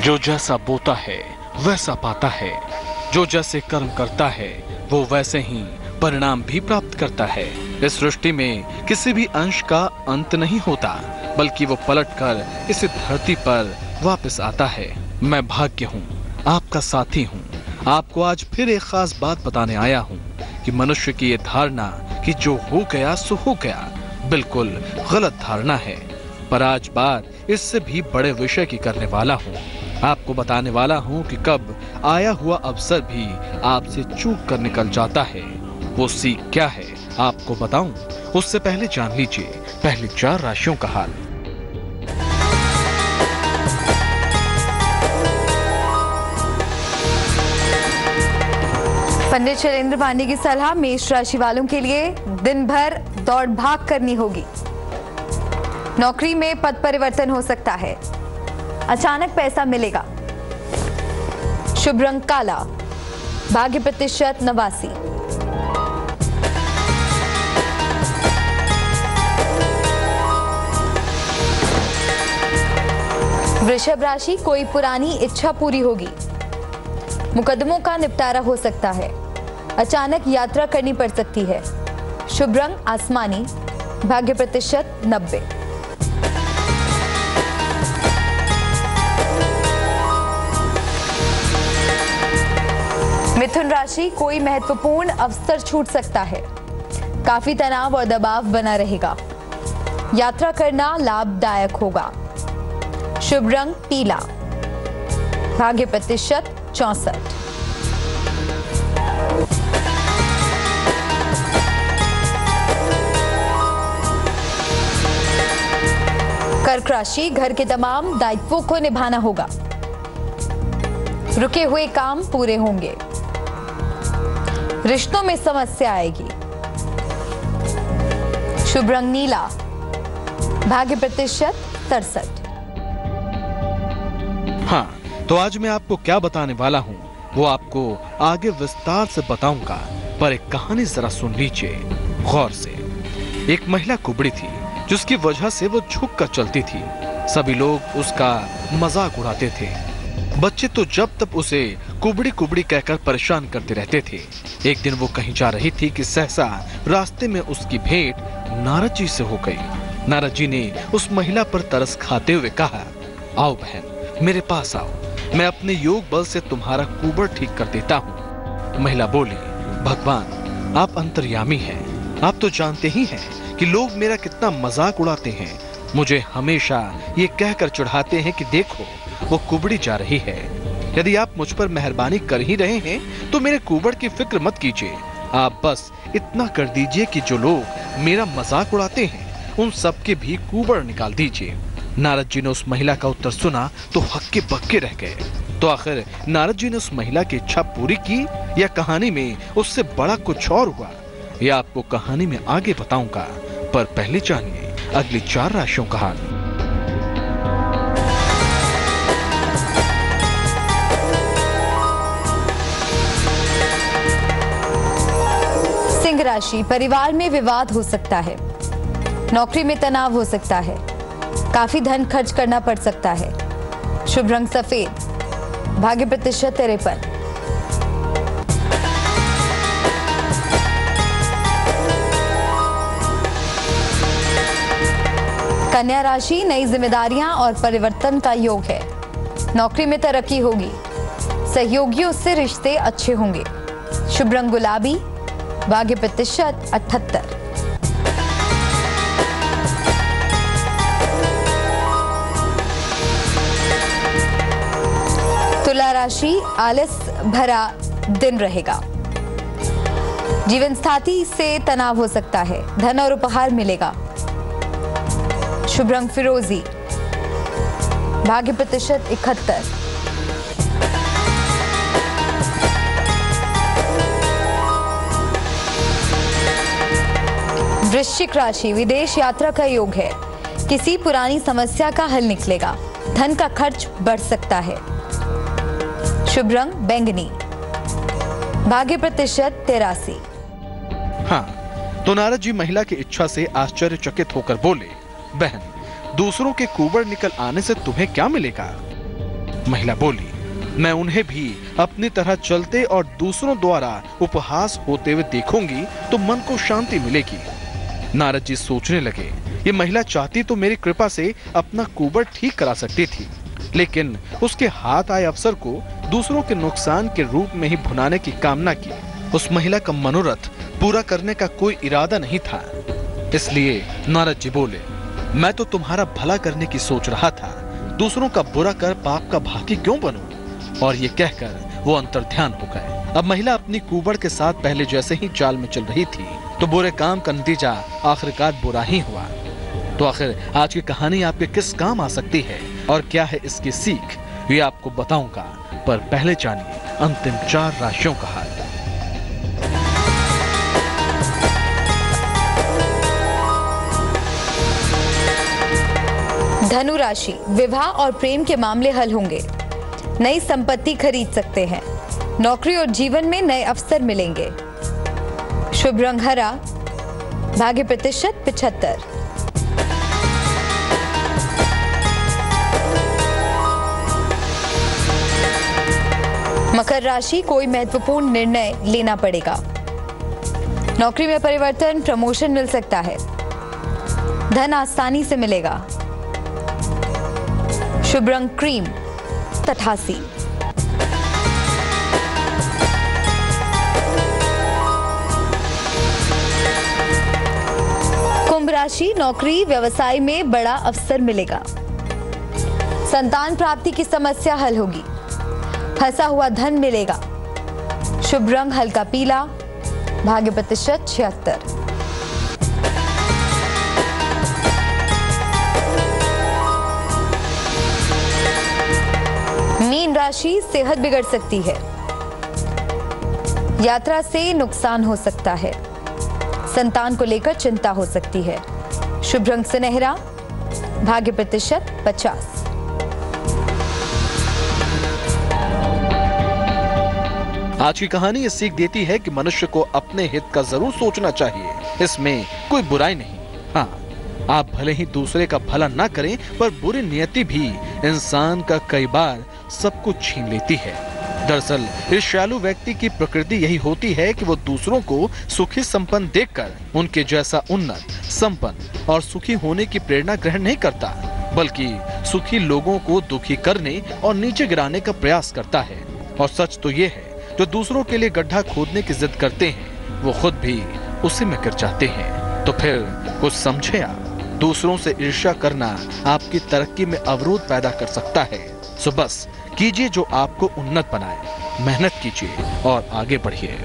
जो जैसा बोता है वैसा पाता है, जो जैसे कर्म करता है वो वैसे ही परिणाम भी प्राप्त करता है। इस सृष्टि में किसी भी अंश का अंत नहीं होता, बल्कि वो पलटकर इस धरती पर वापस आता है। मैं भाग्य हूँ, आपका साथी हूँ। आपको आज फिर एक खास बात बताने आया हूँ कि मनुष्य की ये धारणा कि जो हो गया सो हो गया बिल्कुल गलत धारणा है। पर आज बात इससे भी बड़े विषय की करने वाला हूँ। आपको बताने वाला हूँ कि कब आया हुआ अवसर भी आपसे चूक कर निकल जाता है। वो सीख क्या है आपको बताऊं, उससे पहले जान लीजिए पहली 4 राशियों का हाल। पंडित शैलेंद्र पांडे की सलाह मेष राशि वालों के लिए दिन भर दौड़ भाग करनी होगी। नौकरी में पद परिवर्तन हो सकता है। अचानक पैसा मिलेगा। शुभ रंग काला। भाग्य प्रतिशत 89। वृषभ राशि, कोई पुरानी इच्छा पूरी होगी। मुकदमों का निपटारा हो सकता है। अचानक यात्रा करनी पड़ सकती है। शुभ रंग आसमानी। भाग्य प्रतिशत 90। मिथुन राशि, कोई महत्वपूर्ण अवसर छूट सकता है। काफी तनाव और दबाव बना रहेगा। यात्रा करना लाभदायक होगा। शुभ रंग पीला। भाग्य प्रतिशत 64। कर्क राशि, घर के तमाम दायित्वों को निभाना होगा। रुके हुए काम पूरे होंगे। रिश्तों में समस्या आएगी। शुभ रंग नीला। भाग्य प्रतिशत 63। हाँ, तो आज मैं आपको क्या बताने वाला हूँ वो आपको आगे विस्तार से बताऊंगा, पर एक कहानी जरा सुन लीजिए गौर से। एक महिला कुबड़ी थी जिसकी वजह से वो झुक कर चलती थी। सभी लोग उसका मजाक उड़ाते थे। बच्चे तो जब तब उसे कुबड़ी कुबड़ी कहकर परेशान करते रहते थे। एक दिन वो कहीं जा रही थी कि सहसा रास्ते में उसकी भेंट नारद जी से हो गई। नारद जी ने उस महिला पर तरस खाते हुए कहा, आओ बहन, मेरे पास आओ, मैं अपने योग बल से तुम्हारा कुबड़ ठीक कर देता हूँ। महिला बोली, भगवान आप अंतर्यामी हैं, आप तो जानते ही हैं कि लोग मेरा कितना मजाक उड़ाते हैं। मुझे हमेशा ये कहकर चिढ़ाते हैं कि देखो वो कुबड़ी जा रही है। यदि आप मुझ पर मेहरबानी कर ही रहे हैं तो मेरे कुबड़ की फिक्र मत कीजिए। आप बस इतना कर दीजिए कि जो लोग मेरा मजाक उड़ाते हैं उन सबके भी कुबड़ निकाल दीजिए। नारद जी ने उस महिला का उत्तर सुना तो हक्के बक्के रह गए। तो आखिर नारद जी ने उस महिला की इच्छा पूरी की या कहानी में उससे बड़ा कुछ और हुआ, यह आपको कहानी में आगे बताऊंगा। पर पहले जानिए अगली 4 राशियों का हाल। सिंह राशि, परिवार में विवाद हो सकता है। नौकरी में तनाव हो सकता है। काफी धन खर्च करना पड़ सकता है। शुभ रंग सफेद। भाग्य प्रतिशत 53। कन्या राशि, नई जिम्मेदारियां और परिवर्तन का योग है। नौकरी में तरक्की होगी। सहयोगियों से रिश्ते अच्छे होंगे। शुभ रंग गुलाबी। भाग्य प्रतिशत 78। तुला राशि, आलस भरा दिन रहेगा। जीवन साथी से तनाव हो सकता है। धन और उपहार मिलेगा। शुभ रंग फिरोजी। भाग्य प्रतिशत 71। वृश्चिक राशि, विदेश यात्रा का योग है। किसी पुरानी समस्या का हल निकलेगा। धन का खर्च बढ़ सकता है। शुभ रंग बैंगनी। भाग्य प्रतिशत 83। हाँ, तो नारद जी महिला की इच्छा से आश्चर्यचकित होकर बोले, बहन, दूसरों के कुबड़ निकल आने से तुम्हें क्या मिलेगा? महिला बोली, मैं उन्हें भी अपनी तरह चलते और दूसरों द्वारा उपहास होते हुए देखूंगी तो मन को शांति मिलेगी। नारद जी सोचने लगे, ये महिला चाहती तो मेरी कृपा से अपना कुबड़ ठीक करा सकती थी, लेकिन उसके हाथ आए अवसर को दूसरों के नुकसान के रूप में ही भुनाने की कामना की। उस महिला का मनोरथ पूरा करने का कोई इरादा नहीं था। इसलिए नारद जी बोले, मैं तो तुम्हारा भला करने की सोच रहा था, दूसरों का बुरा कर पाप का भागी क्यों बनूं? और ये कहकर वो अंतर्ध्यान हो गए। अब महिला अपनी कुबड़ के साथ पहले जैसे ही चाल में चल रही थी, तो बुरे काम का नतीजा आखिरकार बुरा ही हुआ। तो आखिर आज की कहानी आपके किस काम आ सकती है और क्या है इसकी सीख, ये आपको बताऊंगा, पर पहले जानिए अंतिम 4 राशियों का हाल। धनु राशि, विवाह और प्रेम के मामले हल होंगे। नई संपत्ति खरीद सकते हैं। नौकरी और जीवन में नए अवसर मिलेंगे। शुभ रंग हरा। भाग्य प्रतिशत 75। मकर राशि, कोई महत्वपूर्ण निर्णय लेना पड़ेगा। नौकरी में परिवर्तन, प्रमोशन मिल सकता है। धन आसानी से मिलेगा। शुभ रंग क्रीम 88। कुंभ राशि, नौकरी व्यवसाय में बड़ा अवसर मिलेगा। संतान प्राप्ति की समस्या हल होगी। फंसा हुआ धन मिलेगा। शुभ रंग हल्का पीला। भाग्य प्रतिशत 76। मीन राशि, सेहत बिगड़ सकती है। यात्रा से नुकसान हो सकता है। संतान को लेकर चिंता हो सकती है। शुभ रंग सुनहरा। भाग्य प्रतिशत 50। आज की कहानी ये सीख देती है कि मनुष्य को अपने हित का जरूर सोचना चाहिए, इसमें कोई बुराई नहीं। हाँ, आप भले ही दूसरे का भला ना करें, पर बुरी नियति भी इंसान का कई बार सब कुछ छीन लेती है। दरअसल ईर्ष्यालु व्यक्ति की प्रकृति यही होती है कि वो दूसरों को सुखी संपन्न देखकर उनके जैसा उन्नत, संपन्न और सुखी होने की प्रेरणा ग्रहण नहीं करता, बल्कि सुखी लोगों को दुखी करने और नीचे गिराने का प्रयास करता है। और सच तो ये है, जो दूसरों के लिए गड्ढा खोदने की जिद करते हैं, वो खुद भी उसी में गिर जाते हैं। तो फिर कुछ समझे आप, दूसरों से ईर्ष्या करना आपकी तरक्की में अवरोध पैदा कर सकता है। सो बस कीजिए जो आपको उन्नत बनाए, मेहनत कीजिए और आगे बढ़िए।